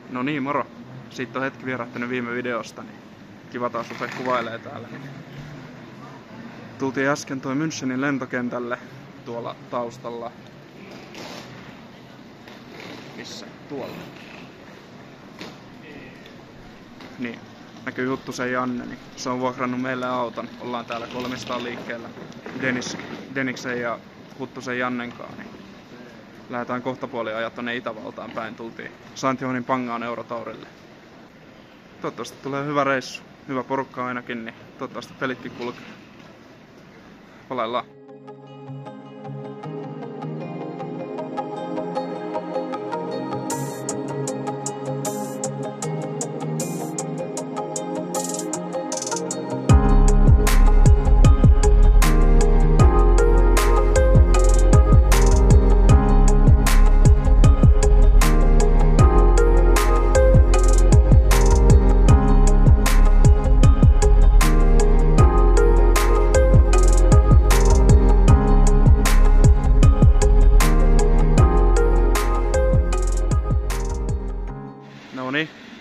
No niin, moro. Siitä on hetki vierähtänyt viime videosta, niin kiva taas rupea kuvailee täällä. Tultiin äsken toi Münchenin lentokentälle tuolla taustalla. Missä? Tuolla. Niin, näkyy Huttusen Janne, niin se on vuokrannut meille auton. Ollaan täällä 300 liikkeellä Deniksen ja Huttusen Jannenkaan. Niin lähdetään kohtapuoliin ajaa tonne Itävaltaan päin. Tultiin Saint-Johannin Pangaan Eurotaurille. Toivottavasti tulee hyvä reissu. Hyvä porukka ainakin, niin toivottavasti pelitkin kulkee. Palaillaan.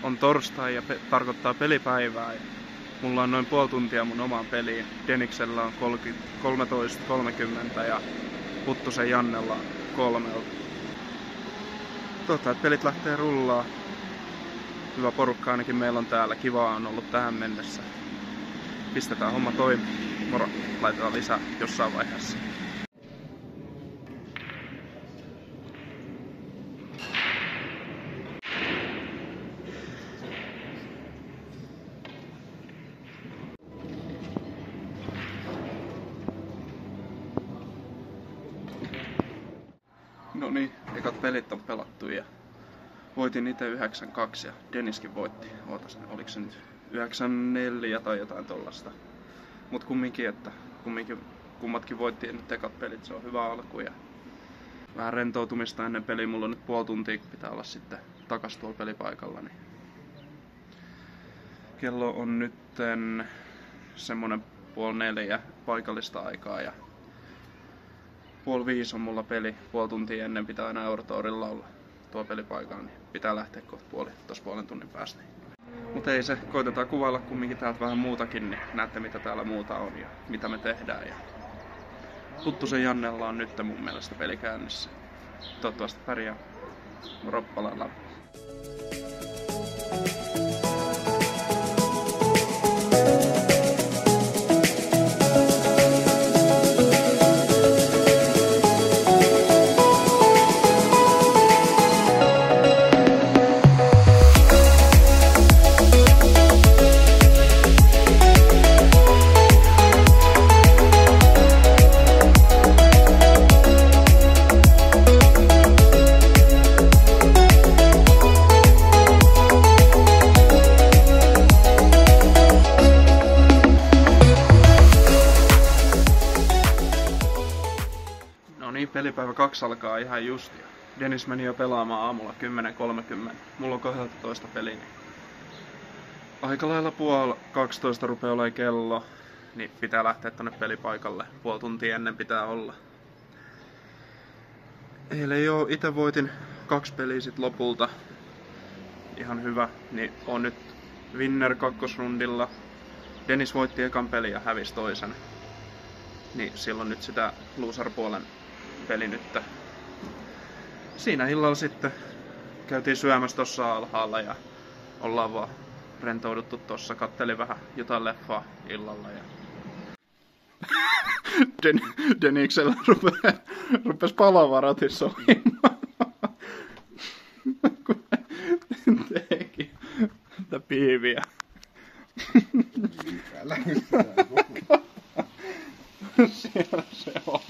On torstai ja tarkoittaa pelipäivää. Ja mulla on noin puoli tuntia mun omaan peliin. Deniksellä on 13.30 ja Huttusen Jannella 3. Toivottavasti että pelit lähtee rullaa. Hyvä porukka ainakin meillä on täällä. Kivaa on ollut tähän mennessä. Pistetään homma toimi. Moro. Laitetaan lisää jossain vaiheessa. No niin, ekat pelit on pelattu ja voitin itse 9-2 ja Deniskin voitti. Ootas, oliko se nyt 9-4 tai jotain tollasta. Mut kumminkin, että kummatkin voitti nyt ekat pelit, se on hyvä alku ja vähän rentoutumista ennen peliä. Mulla on nyt puoli tuntia, kun pitää olla sitten takas tuolla pelipaikalla. Niin kello on nyt semmonen 3:30 paikallista aikaa ja 4:30 on mulla peli. Puoli tuntia ennen pitää aina Eurotaurilla olla tuo pelipaikalla, niin pitää lähteä kohta puolen tunnin päästä. Mutta ei se, koitetaan kuvailla kumminkin täältä vähän muutakin, niin näette mitä täällä muuta on ja mitä me tehdään. Ja Huttusen Jannella on nyt mun mielestä peli käynnissä. Toivottavasti pärjää. Moro, palaillaan. Pelipäivä 2 alkaa ihan just. Denis meni jo pelaamaan aamulla 10.30. Mulla on 12 peli. Niin aika lailla 11:30 rupeaa olemaan kello. Niin pitää lähteä tonne pelipaikalle. Puoli tuntia ennen pitää olla. Eilen jo itse voitin 2 peliä sit lopulta. Ihan hyvä. Niin on nyt winner kakkosrundilla. Denis voitti ekan pelin ja hävisi toisen. Niin silloin nyt sitä loser-puolen peli nyt. Siinä illalla sitten käytiin syömässä tossa alhaalla ja ollaan vaan rentouduttu tossa. Kattelin vähän jotain leffaa illalla ja Deniksellä rupes palavarat soimaan. Teki tätä piiviä. Siellä se on.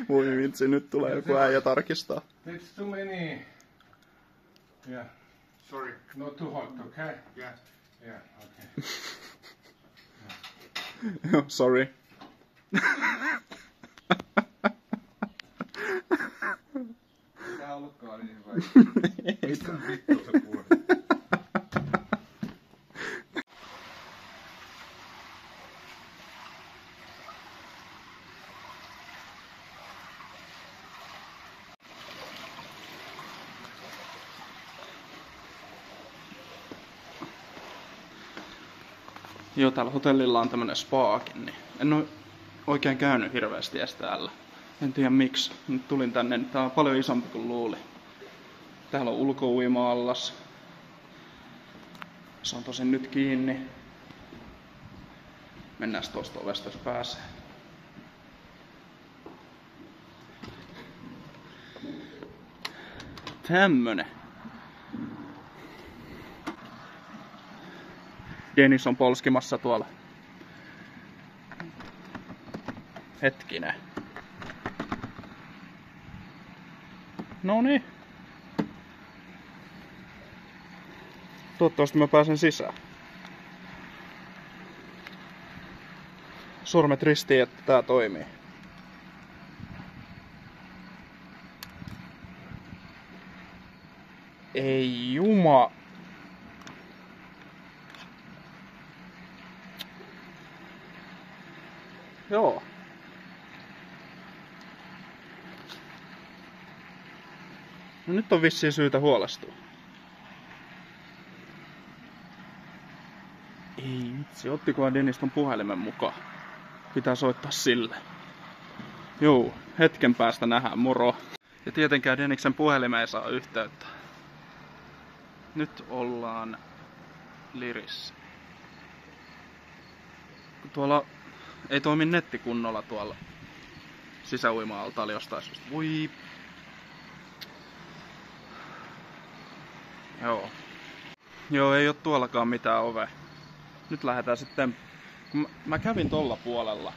Voi vitsi, nyt tulee joku äijä tarkistaa. It's too many. Yeah. Sorry. Not too hot, okay? Yeah. Yeah, okay. Yeah. Sorry. Tää ollutkaan niin hyvä. Mistä vittu sä puhuit? Joo, täällä hotellilla on tämmönen spaakin, niin en oo oikein käynyt hirveästi edes täällä. En tiedä miksi. Nyt tulin tänne, niin tää on paljon isompi kuin luulin. Täällä on ulkouima-allas. Se on tosin nyt kiinni. Mennään tuosta ovesta, jos pääsee. Tämmönen. Dennis on polskimassa tuolla. Hetkinen. Noniin. Toivottavasti mä pääsen sisään. Sormet ristiin, että tää toimii. Ei juma. Joo. No nyt on vissiin syytä huolestua. Ei vitsi, ottikohan Dennis ton puhelimen mukaan? Pitää soittaa sille. Joo, hetken päästä nähdään, moro. Ja tietenkään Denniksen puhelimeen ei saa yhteyttä. Nyt ollaan Lirissä. Tuolla ei toimi netti kunnolla tuolla sisäuima-altaalla jostain syystä. Voi. Joo. Joo, ei oo tuollakaan mitään ovea. Nyt lähdetään sitten, kun mä kävin tolla puolella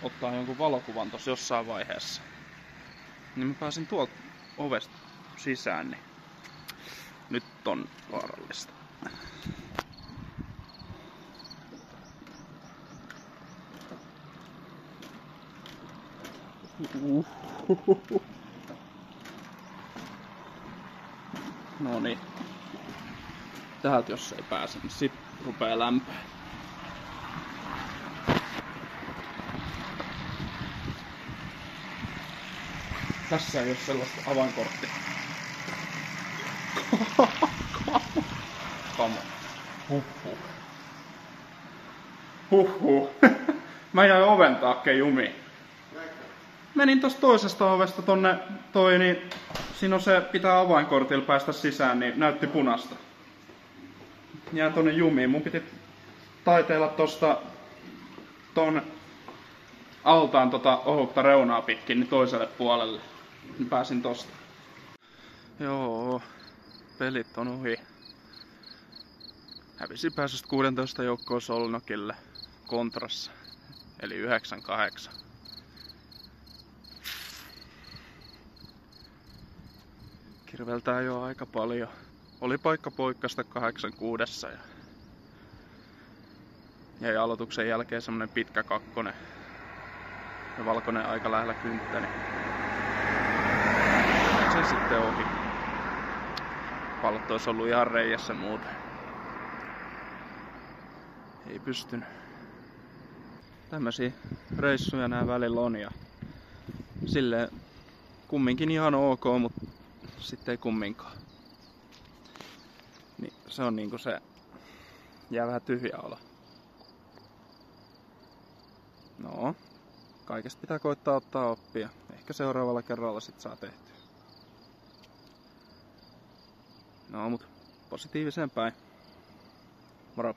ottaa jonkun valokuvan tossa jossain vaiheessa. Niin mä pääsin tuolta ovesta sisään, niin nyt on vaarallista. No niin. Täältä jos ei pääse, niin sit rupee lämpöä. Tässä ei oo sellaista avainkorttia. Come on. Huhhuh. Mä jäin oven taakkeen jumiin. Menin tosta toisesta ovesta tonne niin siinä on se, pitää avainkortilla päästä sisään, niin näytti punasta. Jään tonne jumiin. Mun piti taiteilla tosta ton altaan ohutta reunaa pitkin niin toiselle puolelle. Niin pääsin tosta. Joo, pelit on ohi. Hävisi pääsystä 16 joukkoa Solnokille kontrassa. Eli 9-8. Kirveltää jo aika paljon. Oli paikka poikkasta 8-6 ja jäi aloituksen jälkeen semmonen pitkä kakkonen. Ja valkoinen aika lähellä kynttä, niin se sitten ohi. Pallot ois ollut ihan reijässä muuten. Ei pystynyt. Tämmösiä reissuja nää välillä on ja silleen kumminkin ihan ok, mut sitten ei kumminkaan. Niin se on niinku se, jää vähän tyhjä olo. No, kaikesta pitää koittaa ottaa oppia. Ehkä seuraavalla kerralla sit saa tehtyä. No mut positiiviseen päin. Moro.